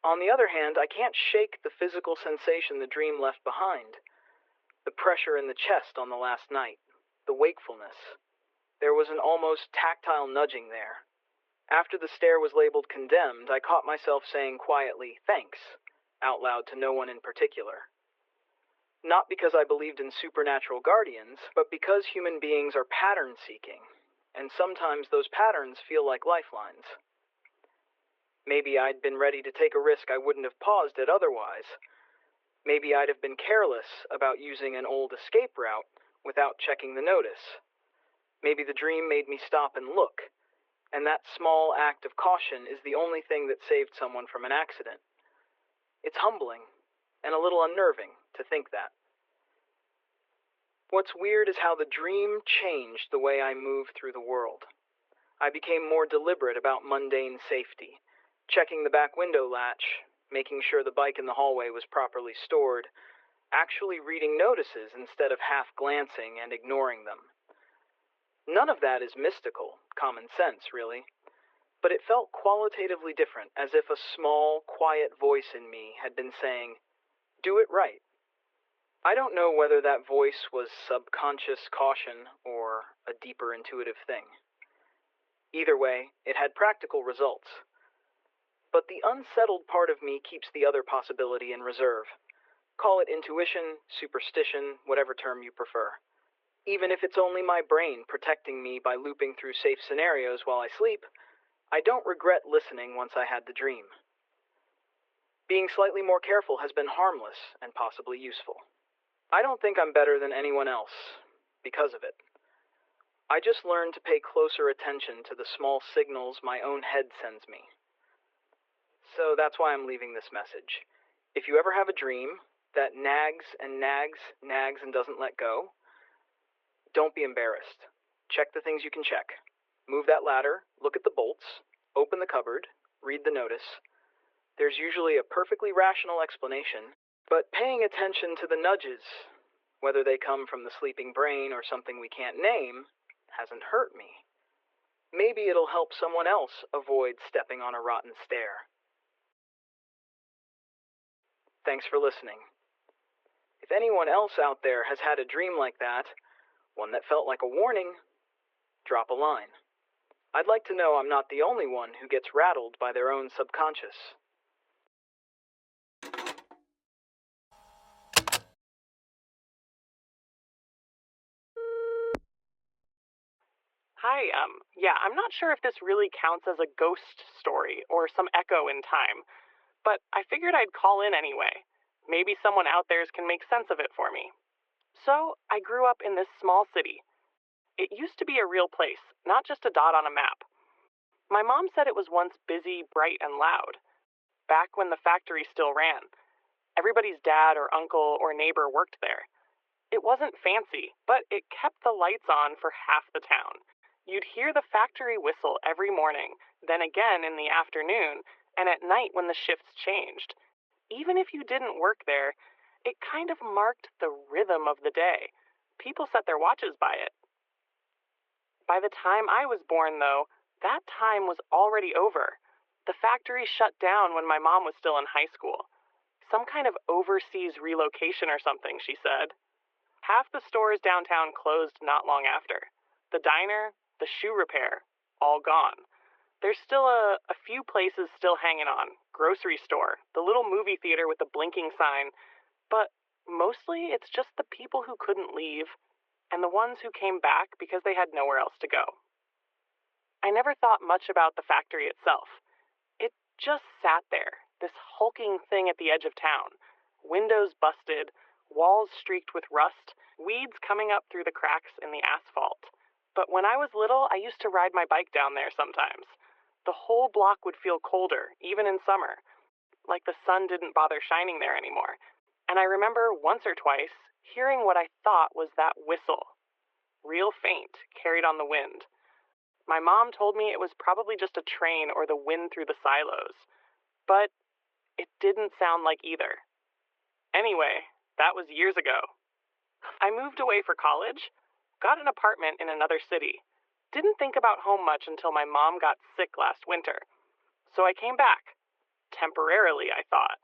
On the other hand, I can't shake the physical sensation the dream left behind. The pressure in the chest on the last night. The wakefulness. There was an almost tactile nudging there. After the stare was labeled condemned, I caught myself saying quietly, "Thanks," out loud to no one in particular. Not because I believed in supernatural guardians, but because human beings are pattern-seeking, and sometimes those patterns feel like lifelines. Maybe I'd been ready to take a risk I wouldn't have paused at otherwise. Maybe I'd have been careless about using an old escape route without checking the notice. Maybe the dream made me stop and look, and that small act of caution is the only thing that saved someone from an accident. It's humbling, and a little unnerving to think that. What's weird is how the dream changed the way I move through the world. I became more deliberate about mundane safety, checking the back window latch, making sure the bike in the hallway was properly stored, actually reading notices instead of half-glancing and ignoring them. None of that is mystical, common sense, really. But it felt qualitatively different, as if a small, quiet voice in me had been saying, "Do it right." I don't know whether that voice was subconscious caution or a deeper intuitive thing. Either way, it had practical results. But the unsettled part of me keeps the other possibility in reserve. Call it intuition, superstition, whatever term you prefer. Even if it's only my brain protecting me by looping through safe scenarios while I sleep, I don't regret listening once I had the dream. Being slightly more careful has been harmless and possibly useful. I don't think I'm better than anyone else because of it. I just learned to pay closer attention to the small signals my own head sends me. So that's why I'm leaving this message. If you ever have a dream that nags and nags and doesn't let go, don't be embarrassed. Check the things you can check. Move that ladder, look at the bolts, open the cupboard, read the notice. There's usually a perfectly rational explanation, but paying attention to the nudges, whether they come from the sleeping brain or something we can't name, hasn't hurt me. Maybe it'll help someone else avoid stepping on a rotten stair. Thanks for listening. If anyone else out there has had a dream like that, one that felt like a warning, drop a line. I'd like to know I'm not the only one who gets rattled by their own subconscious. Hi, yeah, I'm not sure if this really counts as a ghost story or some echo in time, but I figured I'd call in anyway. Maybe someone out there can make sense of it for me. So, I grew up in this small city. It used to be a real place, not just a dot on a map. My mom said it was once busy, bright, and loud, back when the factory still ran. Everybody's dad or uncle or neighbor worked there. It wasn't fancy, but it kept the lights on for half the town. You'd hear the factory whistle every morning, then again in the afternoon, and at night when the shifts changed. Even if you didn't work there, it kind of marked the rhythm of the day. People set their watches by it. By the time I was born, though, that time was already over. The factory shut down when my mom was still in high school. Some kind of overseas relocation or something, she said. Half the stores downtown closed not long after. The diner, the shoe repair, all gone. There's still a few places still hanging on. Grocery store, the little movie theater with the blinking sign. But mostly it's just the people who couldn't leave and the ones who came back because they had nowhere else to go. I never thought much about the factory itself. It just sat there, this hulking thing at the edge of town. Windows busted, walls streaked with rust, weeds coming up through the cracks in the asphalt. But when I was little, I used to ride my bike down there sometimes. The whole block would feel colder, even in summer, like the sun didn't bother shining there anymore. And I remember once or twice hearing what I thought was that whistle, real faint, carried on the wind. My mom told me it was probably just a train or the wind through the silos, but it didn't sound like either. Anyway, that was years ago. I moved away for college, got an apartment in another city. Didn't think about home much until my mom got sick last winter. So I came back. Temporarily, I thought.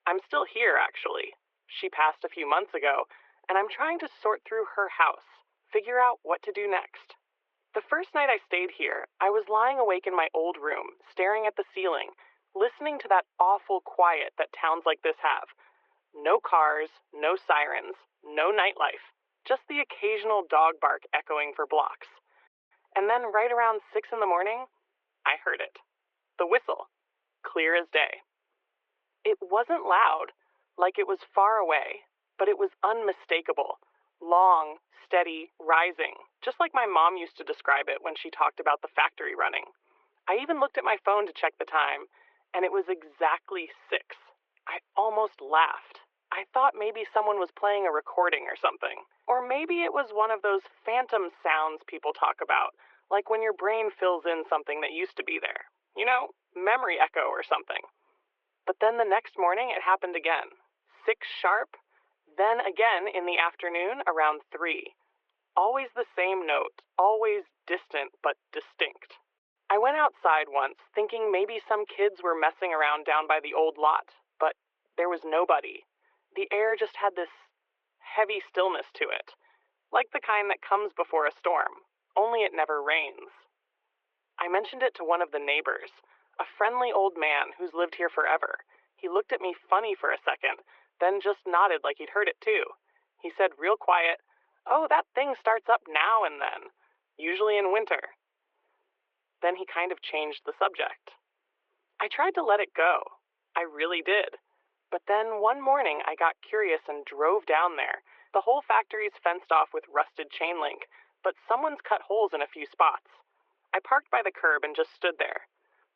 I'm still here, actually. She passed a few months ago, and I'm trying to sort through her house, figure out what to do next. The first night I stayed here, I was lying awake in my old room, staring at the ceiling, listening to that awful quiet that towns like this have. No cars, no sirens, no nightlife, just the occasional dog bark echoing for blocks. And then right around 6 in the morning, I heard it. The whistle, clear as day. It wasn't loud, like it was far away, but it was unmistakable. Long, steady, rising, just like my mom used to describe it when she talked about the factory running. I even looked at my phone to check the time, and it was exactly 6. I almost laughed. I thought maybe someone was playing a recording or something. Or maybe it was one of those phantom sounds people talk about, like when your brain fills in something that used to be there. You know, memory echo or something. But then the next morning it happened again. 6 sharp, then again in the afternoon around 3. Always the same note, always distant but distinct. I went outside once, thinking maybe some kids were messing around down by the old lot, but there was nobody. The air just had this heavy stillness to it, like the kind that comes before a storm, only it never rains. I mentioned it to one of the neighbors, a friendly old man who's lived here forever. He looked at me funny for a second, then just nodded like he'd heard it too. He said real quiet, "Oh, that thing starts up now and then, usually in winter." Then he kind of changed the subject. I tried to let it go. I really did. But then one morning I got curious and drove down there. The whole factory's fenced off with rusted chain link, but someone's cut holes in a few spots. I parked by the curb and just stood there.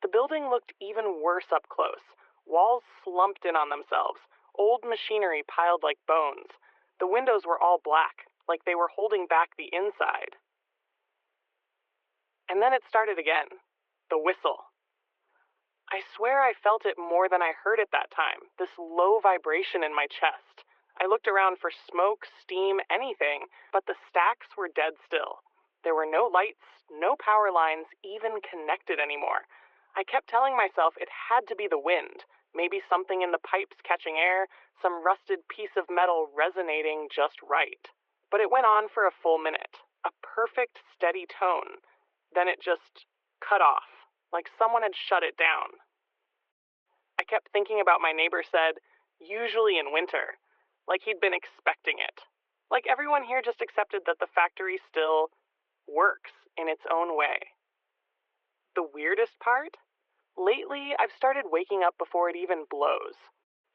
The building looked even worse up close. Walls slumped in on themselves, old machinery piled like bones. The windows were all black, like they were holding back the inside. And then it started again. The whistle. I swear I felt it more than I heard it that time, this low vibration in my chest. I looked around for smoke, steam, anything, but the stacks were dead still. There were no lights, no power lines even connected anymore. I kept telling myself it had to be the wind, maybe something in the pipes catching air, some rusted piece of metal resonating just right. But it went on for a full minute, a perfect, steady tone. Then it just cut off, like someone had shut it down. I kept thinking about my neighbor said, usually in winter, like he'd been expecting it. Like everyone here just accepted that the factory still works in its own way. The weirdest part? Lately, I've started waking up before it even blows.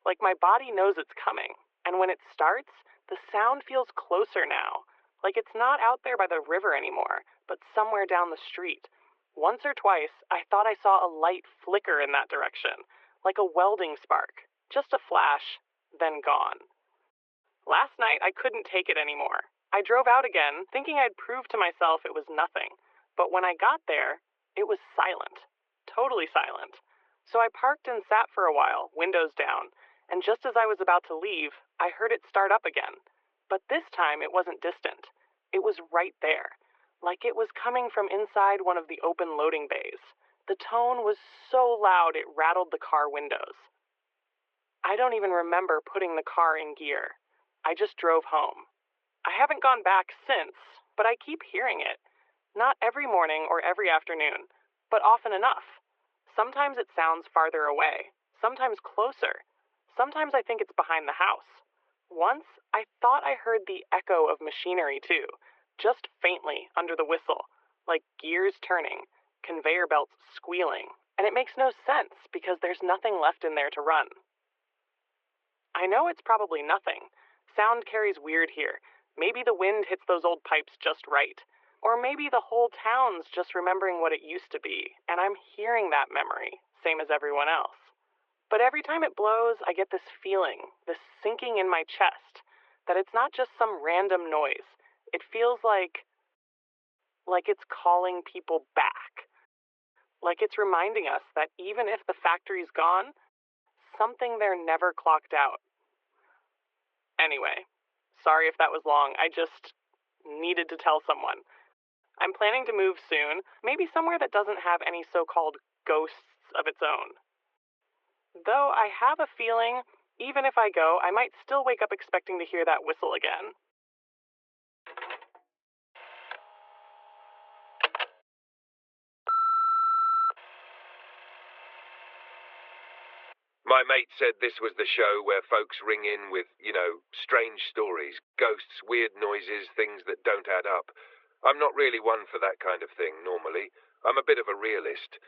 Like my body knows it's coming, and when it starts, the sound feels closer now. Like it's not out there by the river anymore, but somewhere down the street. Once or twice, I thought I saw a light flicker in that direction, like a welding spark. Just a flash, then gone. Last night, I couldn't take it anymore. I drove out again, thinking I'd prove to myself it was nothing. But when I got there, it was silent. Totally silent. So I parked and sat for a while, windows down, and just as I was about to leave, I heard it start up again. But this time, it wasn't distant. It was right there, like it was coming from inside one of the open loading bays. The tone was so loud it rattled the car windows. I don't even remember putting the car in gear. I just drove home. I haven't gone back since, but I keep hearing it. Not every morning or every afternoon, but often enough. Sometimes it sounds farther away, sometimes closer. Sometimes I think it's behind the house. Once, I thought I heard the echo of machinery too, just faintly under the whistle, like gears turning, conveyor belts squealing, and it makes no sense because there's nothing left in there to run. I know it's probably nothing. Sound carries weird here. Maybe the wind hits those old pipes just right. Or maybe the whole town's just remembering what it used to be, and I'm hearing that memory, same as everyone else. But every time it blows, I get this feeling, this sinking in my chest, that it's not just some random noise. It feels like it's calling people back. Like it's reminding us that even if the factory's gone, something there never clocked out. Anyway, sorry if that was long. I just needed to tell someone. I'm planning to move soon, maybe somewhere that doesn't have any so-called ghosts of its own. Though I have a feeling, even if I go, I might still wake up expecting to hear that whistle again. My mate said this was the show where folks ring in with, strange stories, ghosts, weird noises, things that don't add up. I'm not really one for that kind of thing, normally. I'm a bit of a realist.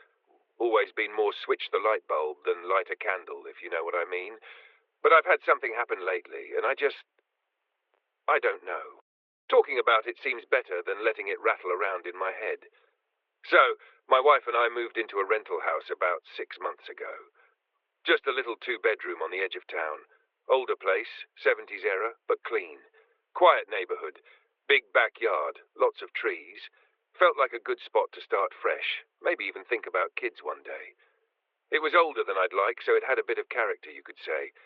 Always been more switch the light bulb than light a candle, if you know what I mean. But I've had something happen lately, and I don't know. Talking about it seems better than letting it rattle around in my head. So, my wife and I moved into a rental house about 6 months ago. Just a little 2-bedroom on the edge of town. Older place, 70s era, but clean. Quiet neighborhood. Big backyard, lots of trees. Felt like a good spot to start fresh. Maybe even think about kids one day. It was older than I'd like, so it had a bit of character, you could say.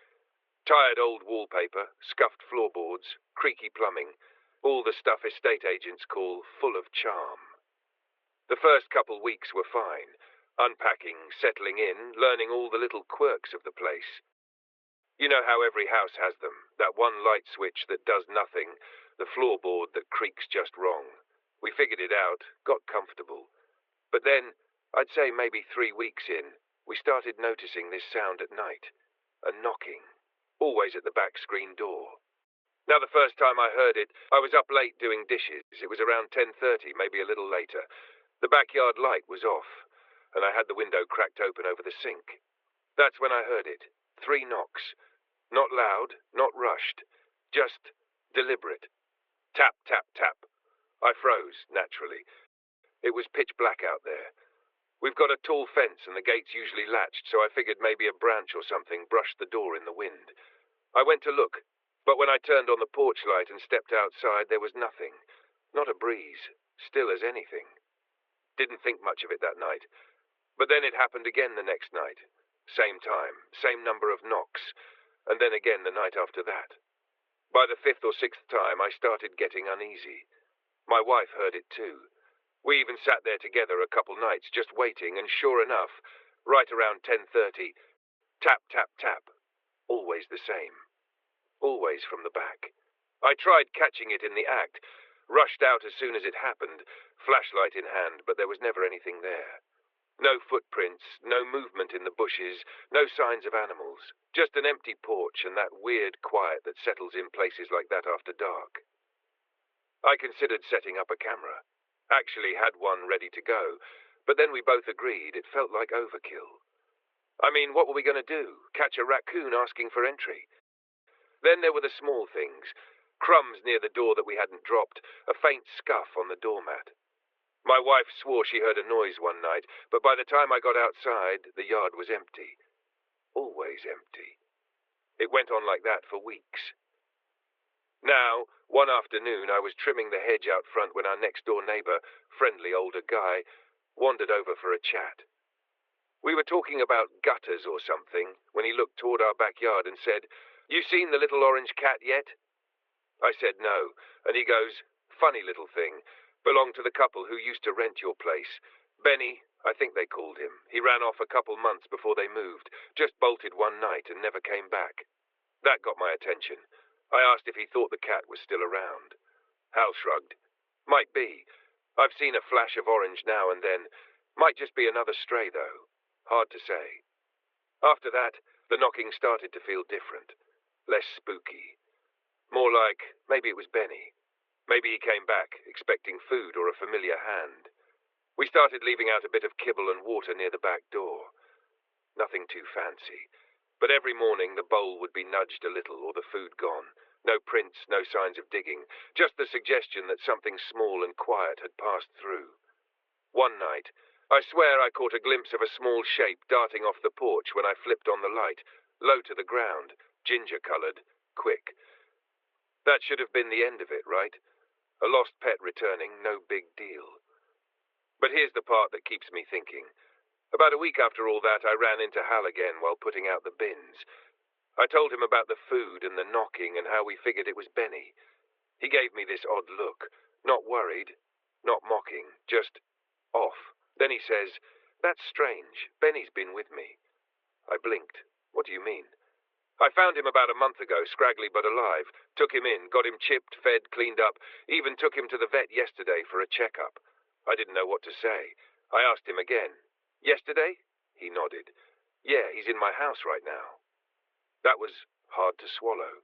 Tired old wallpaper, scuffed floorboards, creaky plumbing. All the stuff estate agents call full of charm. The first couple weeks were fine. Unpacking, settling in, learning all the little quirks of the place. You know how every house has them. That one light switch that does nothing, the floorboard that creaks just wrong. We figured it out, got comfortable. But then, I'd say maybe 3 weeks in, we started noticing this sound at night. A knocking. Always at the back screen door. Now, the first time I heard it, I was up late doing dishes. It was around 10:30, maybe a little later. The backyard light was off, and I had the window cracked open over the sink. That's when I heard it. 3 knocks. Not loud, not rushed. Just deliberate. Tap, tap, tap. I froze, naturally. It was pitch black out there. We've got a tall fence and the gate's usually latched, so I figured maybe a branch or something brushed the door in the wind. I went to look, but when I turned on the porch light and stepped outside, there was nothing. Not a breeze. Still as anything. Didn't think much of it that night. But then it happened again the next night. Same time, same number of knocks, and then again the night after that. By the 5th or 6th time, I started getting uneasy. My wife heard it too. We even sat there together a couple nights just waiting, and sure enough, right around 10:30, tap, tap, tap. Always the same. Always from the back. I tried catching it in the act, rushed out as soon as it happened, flashlight in hand, but there was never anything there. No footprints, no movement in the bushes, no signs of animals. Just an empty porch and that weird quiet that settles in places like that after dark. I considered setting up a camera. Actually had one ready to go, but then we both agreed it felt like overkill. I mean, what were we going to do? Catch a raccoon asking for entry? Then there were the small things. Crumbs near the door that we hadn't dropped, a faint scuff on the doormat. My wife swore she heard a noise one night, but by the time I got outside, the yard was empty. Always empty. It went on like that for weeks. Now, one afternoon, I was trimming the hedge out front when our next-door neighbor, friendly older guy, wandered over for a chat. We were talking about gutters or something when he looked toward our backyard and said, "You seen the little orange cat yet?" I said no, and he goes, "Funny little thing. Belonged to the couple who used to rent your place. Benny, I think they called him. He ran off a couple months before they moved, just bolted one night and never came back." That got my attention. I asked if he thought the cat was still around. Hal shrugged. "Might be. I've seen a flash of orange now and then. Might just be another stray, though. Hard to say." After that, the knocking started to feel different. Less spooky. More like, maybe it was Benny. Maybe he came back, expecting food or a familiar hand. We started leaving out a bit of kibble and water near the back door. Nothing too fancy. But every morning the bowl would be nudged a little or the food gone. No prints, no signs of digging. Just the suggestion that something small and quiet had passed through. One night, I swear I caught a glimpse of a small shape darting off the porch when I flipped on the light, low to the ground, ginger-colored, quick. That should have been the end of it, right? A lost pet returning, no big deal. But here's the part that keeps me thinking. About a week after all that, I ran into Hal again while putting out the bins. I told him about the food and the knocking and how we figured it was Benny. He gave me this odd look, not worried, not mocking, just off. Then he says, "That's strange. Benny's been with me." I blinked. "What do you mean?" "I found him about a month ago, scraggly but alive. Took him in, got him chipped, fed, cleaned up, even took him to the vet yesterday for a checkup." I didn't know what to say. I asked him again. "Yesterday?" He nodded. "Yeah, he's in my house right now." That was hard to swallow.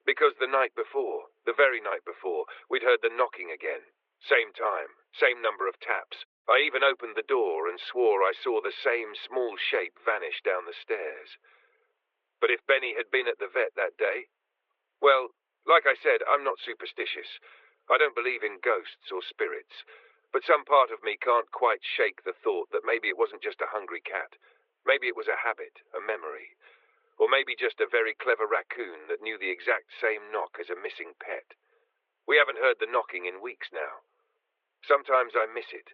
Because the night before, the very night before, we'd heard the knocking again. Same time, same number of taps. I even opened the door and swore I saw the same small shape vanish down the stairs. But if Benny had been at the vet that day? Well, like I said, I'm not superstitious. I don't believe in ghosts or spirits. But some part of me can't quite shake the thought that maybe it wasn't just a hungry cat. Maybe it was a habit, a memory. Or maybe just a very clever raccoon that knew the exact same knock as a missing pet. We haven't heard the knocking in weeks now. Sometimes I miss it.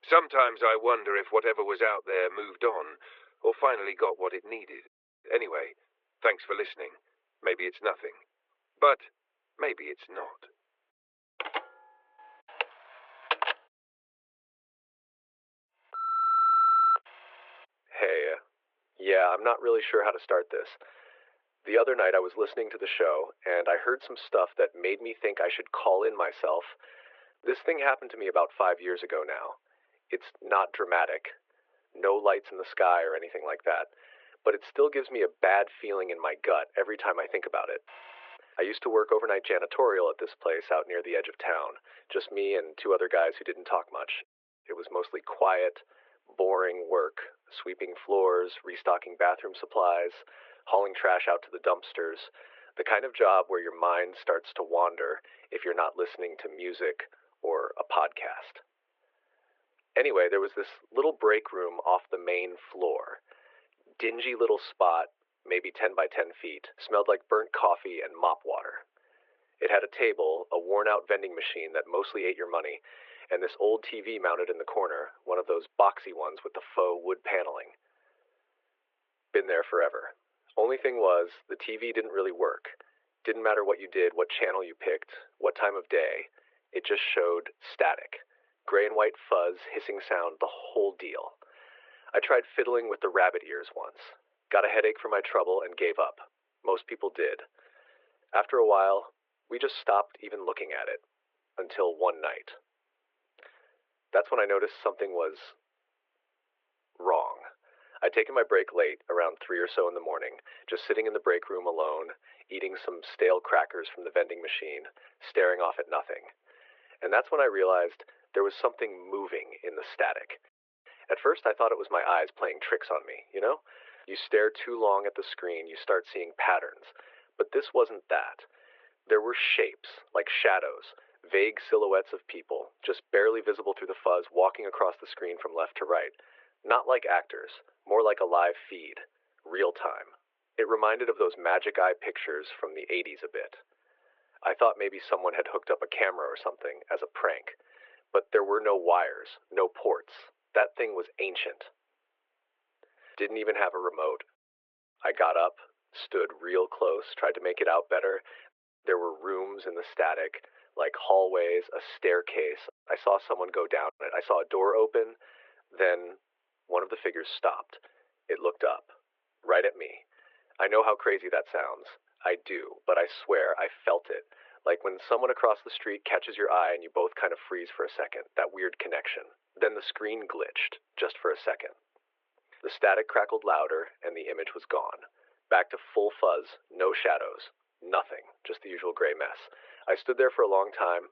Sometimes I wonder if whatever was out there moved on, or finally got what it needed. Anyway, thanks for listening. Maybe it's nothing. But maybe it's not. Hey, yeah, I'm not really sure how to start this. The other night I was listening to the show, and I heard some stuff that made me think I should call in myself. This thing happened to me about 5 years ago now. It's not dramatic. No lights in the sky or anything like that. But it still gives me a bad feeling in my gut every time I think about it. I used to work overnight janitorial at this place out near the edge of town. Just me and two other guys who didn't talk much. It was mostly quiet, boring work. Sweeping floors, restocking bathroom supplies, hauling trash out to the dumpsters. The kind of job where your mind starts to wander if you're not listening to music or a podcast. Anyway, there was this little break room off the main floor. Dingy little spot, maybe 10 by 10 feet, smelled like burnt coffee and mop water. It had a table, a worn-out vending machine that mostly ate your money, and this old TV mounted in the corner, one of those boxy ones with the faux wood paneling. Been there forever. Only thing was, the TV didn't really work. Didn't matter what you did, what channel you picked, what time of day. It just showed static. Gray and white fuzz, hissing sound, the whole deal. I tried fiddling with the rabbit ears once. Got a headache from my trouble and gave up. Most people did. After a while, we just stopped even looking at it. Until one night. That's when I noticed something was wrong. I'd taken my break late, around 3 or so in the morning, just sitting in the break room alone, eating some stale crackers from the vending machine, staring off at nothing. And that's when I realized there was something moving in the static. At first I thought it was my eyes playing tricks on me, you know? You stare too long at the screen, you start seeing patterns. But this wasn't that. There were shapes, like shadows, vague silhouettes of people, just barely visible through the fuzz, walking across the screen from left to right. Not like actors, more like a live feed, real time. It reminded of those magic eye pictures from the 80s a bit. I thought maybe someone had hooked up a camera or something as a prank, but there were no wires, no ports. That thing was ancient. Didn't even have a remote. I got up, stood real close, tried to make it out better. There were rooms in the static, like hallways, a staircase. I saw someone go down it. I saw a door open. Then one of the figures stopped. It looked up, right at me. I know how crazy that sounds. I do, but I swear I felt it. Like when someone across the street catches your eye and you both kind of freeze for a second. That weird connection. Then the screen glitched, just for a second. The static crackled louder, and the image was gone. Back to full fuzz, no shadows, nothing, just the usual gray mess. I stood there for a long time,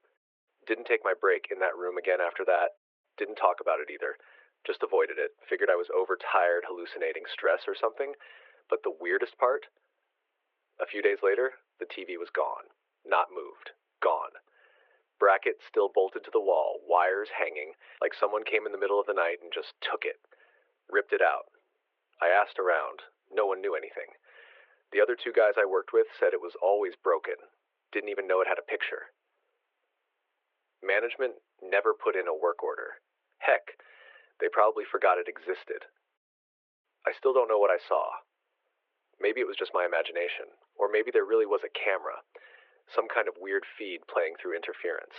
didn't take my break in that room again after that, didn't talk about it either, just avoided it, figured I was overtired, hallucinating stress or something. But the weirdest part? A few days later, the TV was gone. Not moved. Gone. Bracket still bolted to the wall, wires hanging, like someone came in the middle of the night and just took it. Ripped it out. I asked around. No one knew anything. The other two guys I worked with said it was always broken. Didn't even know it had a picture. Management never put in a work order. Heck, they probably forgot it existed. I still don't know what I saw. Maybe it was just my imagination, or maybe there really was a camera, some kind of weird feed playing through interference.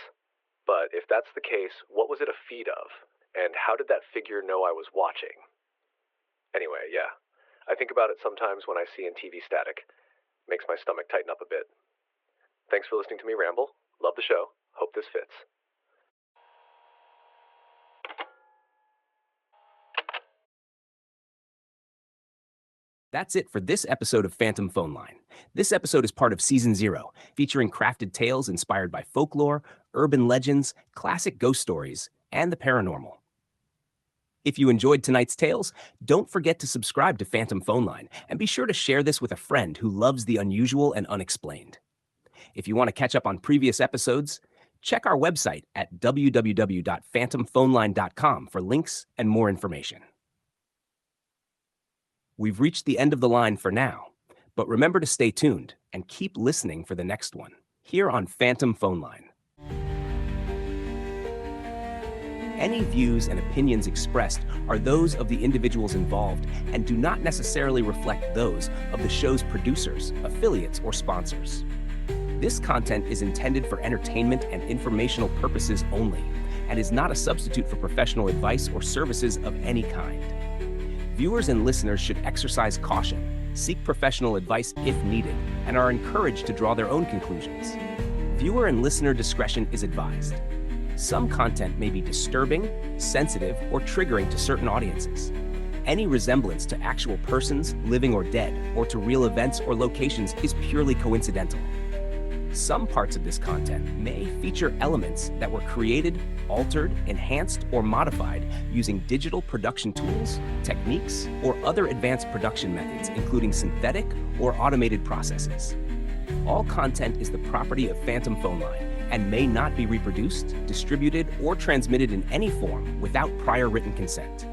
But if that's the case, what was it a feed of? And how did that figure know I was watching? Anyway, yeah, I think about it sometimes when I see in TV static. Makes my stomach tighten up a bit. Thanks for listening to me ramble. Love the show. Hope this fits. That's it for this episode of Phantom Phone Line. This episode is part of Season 0, featuring crafted tales inspired by folklore, urban legends, classic ghost stories, and the paranormal. If you enjoyed tonight's tales, don't forget to subscribe to Phantom Phone Line and be sure to share this with a friend who loves the unusual and unexplained. If you want to catch up on previous episodes, check our website at www.phantomphoneline.com for links and more information. We've reached the end of the line for now, but remember to stay tuned and keep listening for the next one, here on Phantom Phone Line. Any views and opinions expressed are those of the individuals involved and do not necessarily reflect those of the show's producers, affiliates, or sponsors. This content is intended for entertainment and informational purposes only and is not a substitute for professional advice or services of any kind. Viewers and listeners should exercise caution, seek professional advice if needed, and are encouraged to draw their own conclusions. Viewer and listener discretion is advised. Some content may be disturbing, sensitive, or triggering to certain audiences. Any resemblance to actual persons, living or dead, or to real events or locations is purely coincidental. Some parts of this content may feature elements that were created, altered, enhanced, or modified using digital production tools, techniques, or other advanced production methods, including synthetic or automated processes. All content is the property of Phantom Phone Line and may not be reproduced, distributed, or transmitted in any form without prior written consent.